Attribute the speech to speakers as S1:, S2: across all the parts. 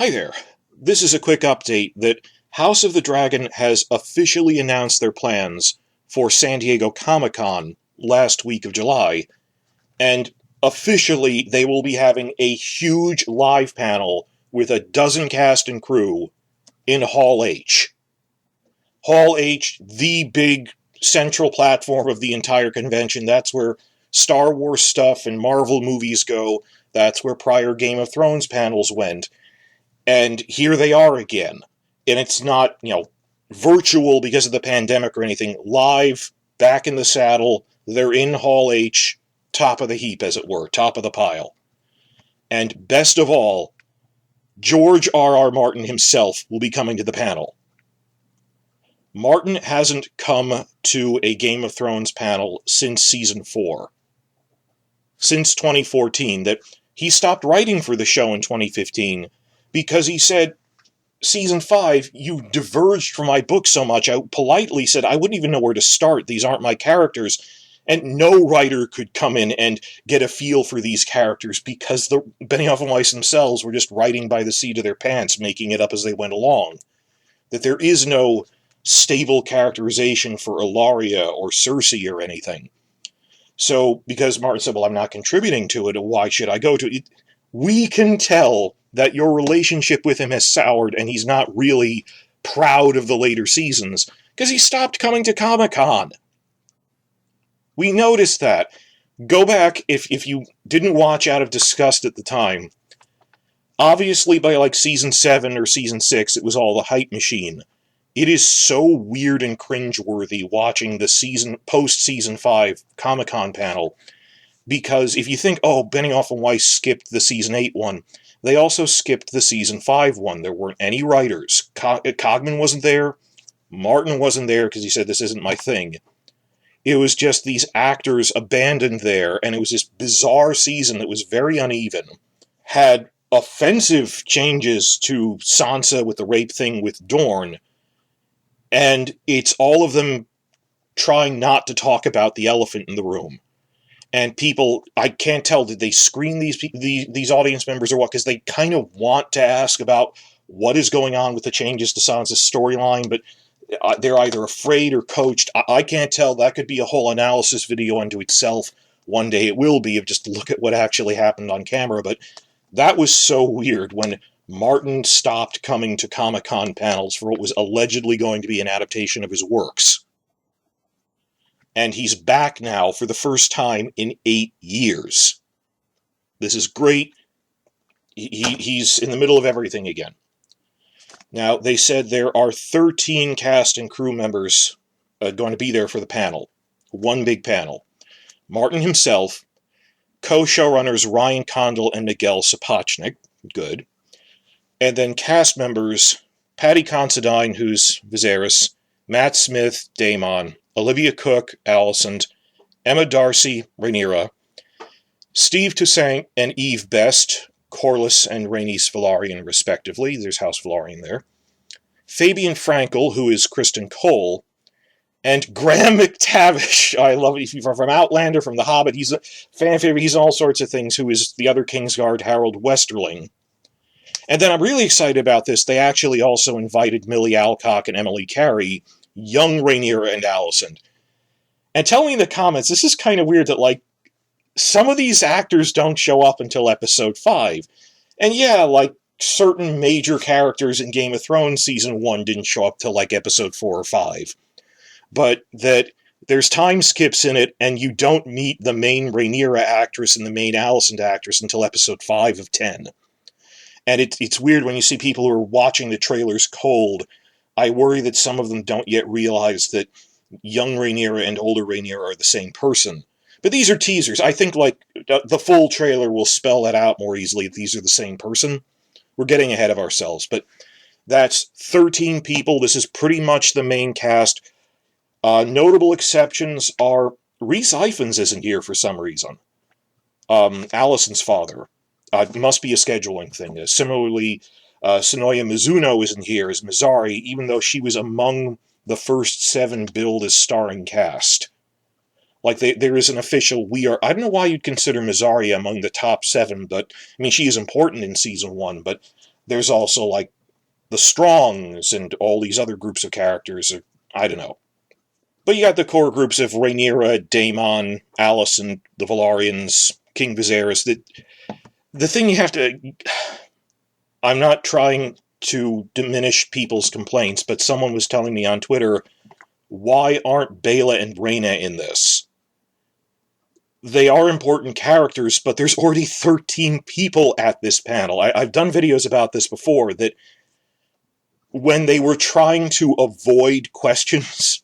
S1: Hi there. This is a quick update that House of the Dragon has officially announced their plans for San Diego Comic-Con last week of July, and officially they will be having a huge live panel with a dozen cast and crew in Hall H. Hall H, the big central platform of the entire convention. That's where Star Wars stuff and Marvel movies go. That's where prior Game of Thrones panels went. And here they are again. And it's not, virtual because of the pandemic or anything. Live, back in the saddle, they're in Hall H, top of the heap, as it were, top of the pile. And best of all, George R.R. Martin himself will be coming to the panel. Martin hasn't come to a Game of Thrones panel since Season 4. Since 2014, that he stopped writing for the show in 2015 because he said, Season 5, you diverged from my book so much, I politely said, I wouldn't even know where to start, these aren't my characters, and no writer could come in and get a feel for these characters because the Benioff and Weiss themselves were just writing by the seat of their pants, making it up as they went along. That there is no stable characterization for Ilaria or Cersei or anything. So, because Martin said, well, I'm not contributing to it, why should I go to it? We can tell that your relationship with him has soured and he's not really proud of the later seasons, because he stopped coming to Comic-Con. We noticed that. Go back, if you didn't watch out of disgust at the time. Obviously, by Season 7 or Season 6, it was all the hype machine. It is so weird and cringeworthy watching the post-Season 5 Comic-Con panel, because if you think, oh, Benioff and Weiss skipped the Season 8 one, they also skipped the Season 5 one. There weren't any writers. Cogman wasn't there. Martin wasn't there because he said, this isn't my thing. It was just these actors abandoned there, and it was this bizarre season that was very uneven. Had offensive changes to Sansa with the rape thing with Dorne, and it's all of them trying not to talk about the elephant in the room. And people, I can't tell, did they screen these audience members or what? Because they kind of want to ask about what is going on with the changes to Sansa's storyline, but they're either afraid or coached. I can't tell. That could be a whole analysis video unto itself. One day it will be, of just look at what actually happened on camera. But that was so weird when Martin stopped coming to Comic-Con panels for what was allegedly going to be an adaptation of his works. And he's back now for the first time in 8 years. This is great. He's in the middle of everything again. Now, they said there are 13 cast and crew members going to be there for the panel. One big panel. Martin himself, co-showrunners Ryan Condal and Miguel Sapochnik, good. And then cast members, Paddy Considine, who's Viserys, Matt Smith, Daemon, Olivia Cook, Alicent, Emma Darcy, Rhaenyra, Steve Toussaint and Eve Best, Corlys and Rhaenys Velaryon, respectively. There's House Velaryon there. Fabian Frankel, who is Kristen Cole, and Graham McTavish. I love it. From Outlander, from The Hobbit. He's a fan favorite. He's all sorts of things. Who is the other Kingsguard, Harold Westerling. And then I'm really excited about this. They actually also invited Millie Alcock and Emily Carey, young Rhaenyra and Alicent. And tell me in the comments, this is kind of weird that, some of these actors don't show up until episode 5. And yeah, certain major characters in Game of Thrones Season 1 didn't show up till, episode 4 or 5. But that there's time skips in it, and you don't meet the main Rhaenyra actress and the main Alicent actress until episode 5 of 10. And it's weird when you see people who are watching the trailers cold. I worry that some of them don't yet realize that young Rhaenyra and older Rhaenyra are the same person. But these are teasers. I think, the full trailer will spell that out more easily if these are the same person. We're getting ahead of ourselves. But that's 13 people. This is pretty much the main cast. Notable exceptions are Rhys Ifans isn't here for some reason. Alicent's father. It must be a scheduling thing. Similarly, Sonoya Mizuno isn't here as Mizari, even though she was among the first 7 billed as starring cast. There is an official, I don't know why you'd consider Mizari among the top 7, but, she is important in Season 1, but There's also, like, the Strongs and all these other groups of characters. I don't know. But you got the core groups of Rhaenyra, Daemon, Alicent, the Velaryons, King Viserys. The thing you have to... I'm not trying to diminish people's complaints, but someone was telling me on Twitter, why aren't Baela and Rhaena in this? They are important characters, but there's already 13 people at this panel. I've done videos about this before, that when they were trying to avoid questions,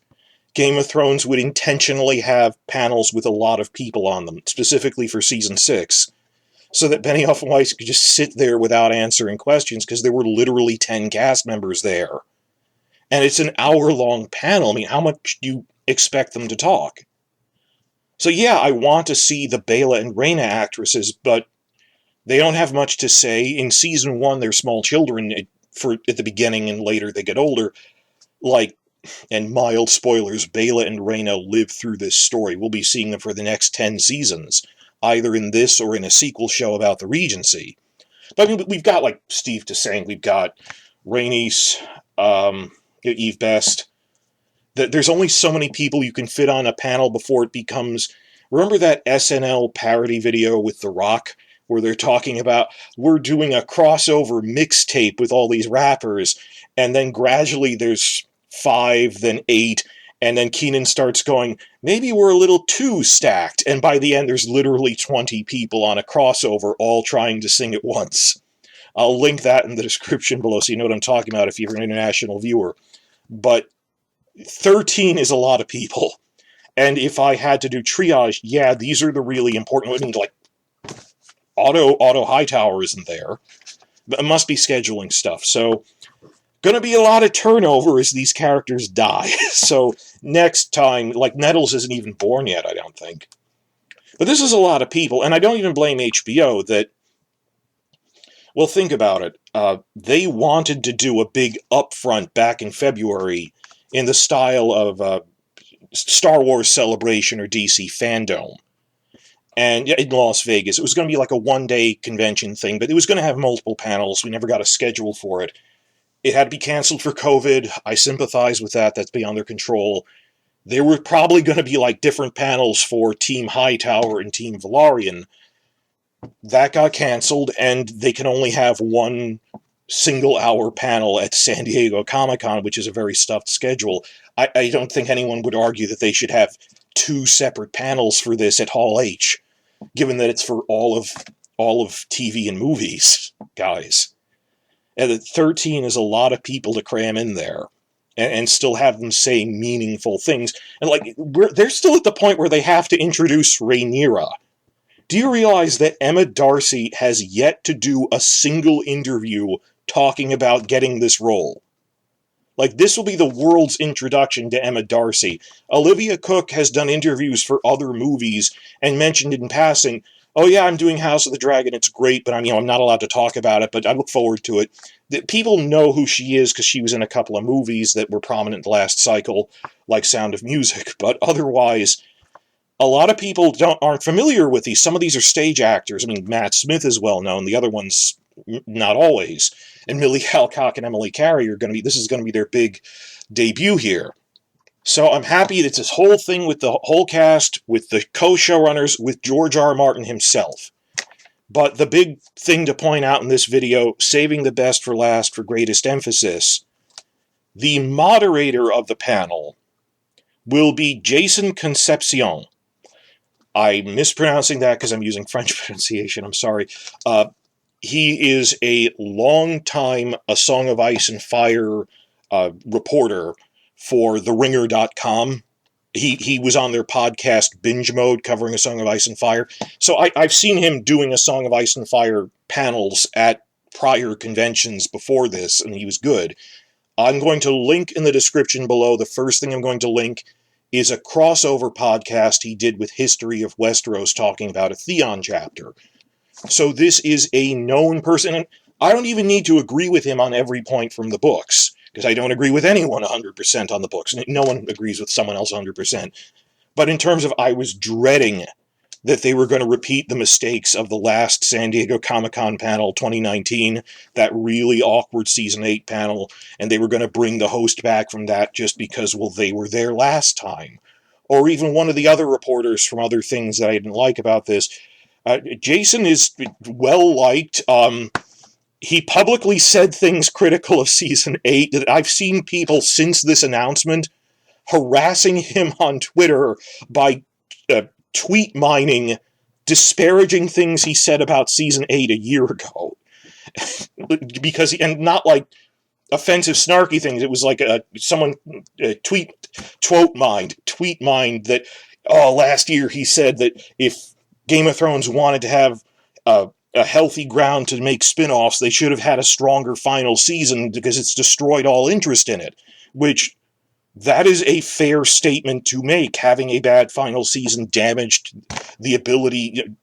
S1: Game of Thrones would intentionally have panels with a lot of people on them, specifically for Season 6, so that Benioff and Weiss could just sit there without answering questions, because there were literally 10 cast members there. And it's an hour-long panel. I mean, how much do you expect them to talk? So yeah, I want to see the Baela and Rhaena actresses, but they don't have much to say. In Season 1, they're small children at the beginning, and later they get older. Like, and mild spoilers, Baela and Rhaena live through this story. We'll be seeing them for the next 10 seasons, either in this or in a sequel show about the Regency. But I mean, we've got, like, Steve Desang, we've got Rhaenys, Eve Best. There's only so many people you can fit on a panel before it becomes... Remember that SNL parody video with The Rock, where they're talking about, we're doing a crossover mixtape with all these rappers, and then gradually there's 5, then 8, and then Keenan starts going, maybe we're a little too stacked, and by the end there's literally 20 people on a crossover all trying to sing at once. I'll link that in the description below so you know what I'm talking about if you're an international viewer. But 13 is a lot of people. And if I had to do triage, yeah, these are the really important... I mean, like, Otto Hightower isn't there. But it must be scheduling stuff. So, gonna be a lot of turnover as these characters die. So, next time... Like, Nettles isn't even born yet, I don't think. But this is a lot of people, and I don't even blame HBO that... Well, think about it. They wanted to do a big upfront back in February in the style of Star Wars Celebration or DC Fandom. And in Las Vegas, it was going to be like a one-day convention thing, but it was going to have multiple panels. We never got a schedule for it. It had to be canceled for COVID. I sympathize with that. That's beyond their control. There were probably going to be like different panels for Team Hightower and Team Velaryon. That got canceled, and they can only have one single-hour panel at San Diego Comic-Con, which is a very stuffed schedule. I don't think anyone would argue that they should have 2 separate panels for this at Hall H, given that it's for all of TV and movies, guys. And that 13 is a lot of people to cram in there, and still have them say meaningful things. And like, they're still at the point where they have to introduce Rhaenyra. Do you realize that Emma Darcy has yet to do a single interview talking about getting this role? Like, this will be the world's introduction to Emma Darcy. Olivia Cooke has done interviews for other movies and mentioned in passing, oh yeah, I'm doing House of the Dragon, it's great, but I'm not allowed to talk about it, but I look forward to it. People know who she is because she was in a couple of movies that were prominent last cycle, like Sound of Music, but otherwise... A lot of people aren't familiar with these. Some of these are stage actors. I mean, Matt Smith is well known. The other ones, not always. And Millie Alcock and Emily Carey this is going to be their big debut here. So I'm happy that it's this whole thing with the whole cast, with the co-showrunners, with George R. R. Martin himself. But the big thing to point out in this video, saving the best for last for greatest emphasis, the moderator of the panel will be Jason Concepcion. I'm mispronouncing that because I'm using French pronunciation, I'm sorry. He is a long-time A Song of Ice and Fire reporter for TheRinger.com. He was on their podcast Binge Mode covering A Song of Ice and Fire. So I've seen him doing A Song of Ice and Fire panels at prior conventions before this, and he was good. I'm going to link in the description below. The first thing I'm going to link is a crossover podcast he did with History of Westeros talking about a Theon chapter. So this is a known person, and I don't even need to agree with him on every point from the books, because I don't agree with anyone 100% on the books. No one agrees with someone else 100%. But in terms of I was dreading that they were going to repeat the mistakes of the last San Diego Comic-Con panel 2019, that really awkward Season 8 panel, and they were going to bring the host back from that just because, well, they were there last time. Or even one of the other reporters from other things that I didn't like about this. Jason is well-liked. He publicly said things critical of Season 8 that I've seen people since this announcement harassing him on Twitter by tweet mining, disparaging things he said about Season 8 a year ago. Because, and not like offensive, snarky things. It was like someone tweet mined that, last year he said that if Game of Thrones wanted to have a healthy ground to make spin-offs, they should have had a stronger final season because it's destroyed all interest in it. Which, that is a fair statement to make. Having a bad final season damaged the ability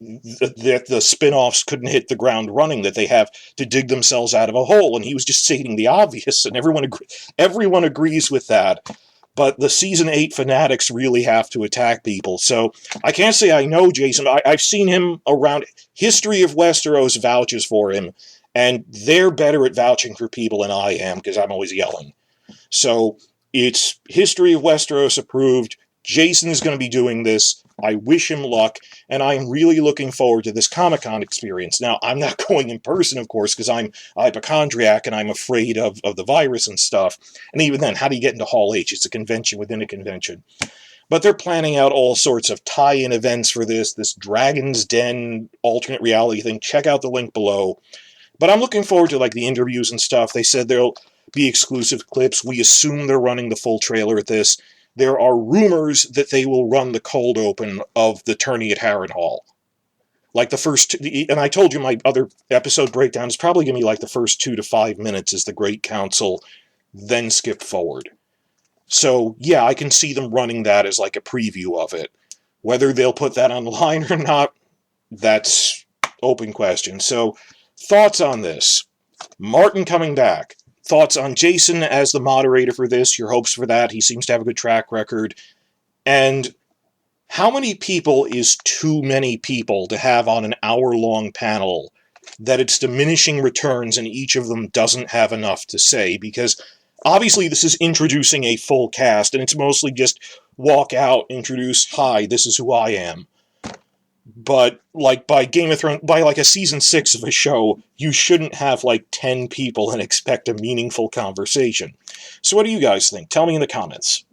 S1: that the spin-offs couldn't hit the ground running, that they have to dig themselves out of a hole, and he was just stating the obvious, and everyone agrees with that. But the Season 8 fanatics really have to attack people. So I can't say I know Jason. I've seen him around. History of Westeros vouches for him, and they're better at vouching for people than I am, because I'm always yelling. So it's History of Westeros approved. Jason is going to be doing this. I wish him luck, and I'm really looking forward to this Comic-Con experience. Now, I'm not going in person, of course, because I'm a hypochondriac and I'm afraid of the virus and stuff. And even then, how do you get into Hall H? It's a convention within a convention. But they're planning out all sorts of tie-in events for this Dragon's Den alternate reality thing. Check out the link below. But I'm looking forward to, like, the interviews and stuff. They said there'll be exclusive clips. We assume they're running the full trailer at this. There are rumors that they will run the cold open of the tourney at Harrenhal. Like the first, and I told you my other episode breakdown is probably going to be like the first 2 to 5 minutes is the Great Council, then skip forward. So, yeah, I can see them running that as like a preview of it. Whether they'll put that on the line or not, that's open question. So, thoughts on this? Martin coming back. Thoughts on Jason as the moderator for this, your hopes for that. He seems to have a good track record. And how many people is too many people to have on an hour-long panel that it's diminishing returns and each of them doesn't have enough to say? Because obviously this is introducing a full cast, and it's mostly just walk out, introduce, hi, this is who I am. But, like, by Game of Thrones, by, like, a Season 6 of a show, you shouldn't have, like, 10 people and expect a meaningful conversation. So what do you guys think? Tell me in the comments.